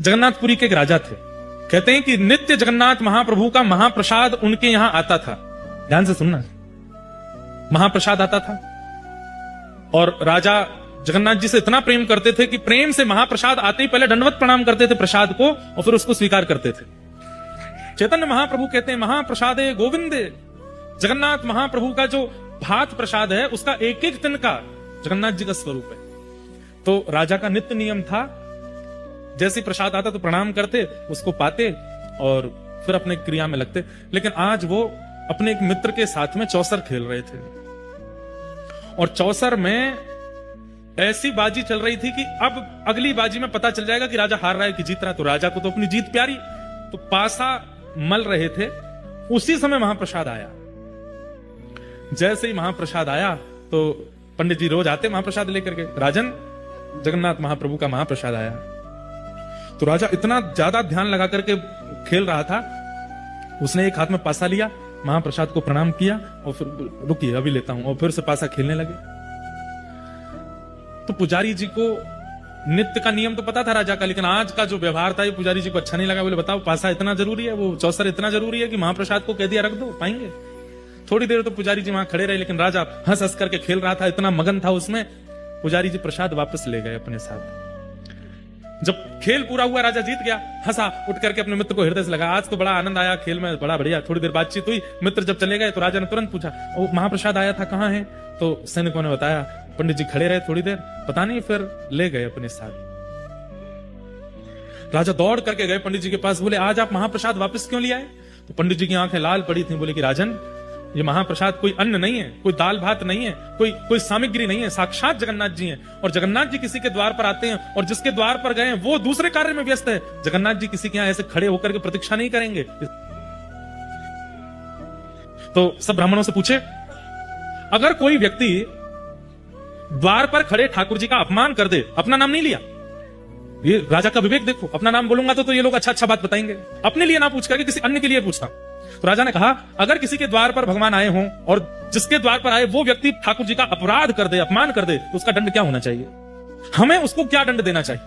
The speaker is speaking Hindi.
जगन्नाथपुरी के एक राजा थे। कहते हैं कि नित्य जगन्नाथ महाप्रभु का महाप्रसाद उनके यहां आता था। ध्यान से सुनना, महाप्रसाद आता था और राजा जगन्नाथ जी से इतना प्रेम करते थे कि प्रेम से महाप्रसाद आते ही पहले दंडवत प्रणाम करते थे प्रसाद को और फिर उसको स्वीकार करते थे। चैतन्य महाप्रभु कहते हैं महाप्रसादे गोविंदे, जगन्नाथ महाप्रभु का जो भात प्रसाद है उसका एक एक तिनका जगन्नाथ जी का स्वरूप है। तो राजा का नित्य नियम था, जैसे प्रसाद आता तो प्रणाम करते, उसको पाते और फिर अपने क्रिया में लगते। लेकिन आज वो अपने एक मित्र के साथ में चौसर खेल रहे थे और चौसर में ऐसी बाजी चल रही थी कि अब अगली बाजी में पता चल जाएगा कि राजा हार रहा है कि जीत रहा है। तो राजा को तो अपनी जीत प्यारी, तो पासा मल रहे थे। उसी समय महाप्रसाद आया। जैसे ही महाप्रसाद आया तो पंडित जी रोज आते महाप्रसाद लेकर के, राजन जगन्नाथ महाप्रभु का महाप्रसाद आया। तो राजा इतना ज्यादा ध्यान लगा करके खेल रहा था, उसने एक हाथ में पासा लिया, महाप्रसाद को प्रणाम किया और फिर रुकिए अभी लेता हूं, और फिर से पासा खेलने लगे। तो पुजारी जी को नित्य का नियम तो पता था राजा का, लेकिन आज का जो व्यवहार था ये पुजारी जी को अच्छा नहीं लगा। बोले बताओ पासा इतना जरूरी है, वो चौसर इतना जरूरी है कि महाप्रसाद को कह दिया रख दो, पाएंगे। थोड़ी देर तो पुजारी जी वहां खड़े रहे, लेकिन राजा हंस हंस करके खेल रहा था, इतना मगन था उसमें। पुजारी जी प्रसाद वापस ले गए अपने साथ। जब खेल पूरा हुआ, राजा जीत गया, हंसा, उठ करके अपने मित्र को हृदय से लगा, आज तो बड़ा आनंद आया खेल में, बड़ा बढ़िया। थोड़ी देर बातचीत हुई, मित्र जब चले गए तो राजा ने तुरंत पूछा वो महाप्रसाद आया था कहाँ है? तो सैनिकों ने बताया। पंडित जी खड़े रहे थोड़ी देर, पता नहीं, फिर ले गए अपने साथ। राजा दौड़ करके गए पंडित जी के पास, बोले आज आप महाप्रसाद वापस क्यों ले आए? तो पंडित जी की आंखें लाल पड़ी थी। बोले कि राजन, ये महाप्रसाद कोई अन्न नहीं है, कोई दाल भात नहीं है, कोई सामग्री नहीं है, साक्षात जगन्नाथ जी हैं। और जगन्नाथ जी किसी के द्वार पर आते हैं और जिसके द्वार पर गए वो दूसरे कार्य में व्यस्त है। जगन्नाथ जी किसी के यहां ऐसे खड़े होकर के प्रतीक्षा नहीं करेंगे। तो सब ब्राह्मणों से पूछे, अगर कोई व्यक्ति द्वार पर खड़े ठाकुर जी का अपमान कर दे, अपना नाम नहीं लिया, ये राजा का विवेक देखो, अपना नाम बोलूंगा तो ये लोग अच्छा अच्छा बात बताएंगे, अपने लिए ना पूछ करके किसी अन्य के लिए पूछता। तो राजा ने कहा अगर किसी के द्वार पर भगवान आए हों और जिसके द्वार पर आए वो व्यक्ति ठाकुर जी का अपराध कर दे, अपमान कर दे, तो उसका दंड क्या होना चाहिए? हमें उसको क्या दंड देना चाहिए?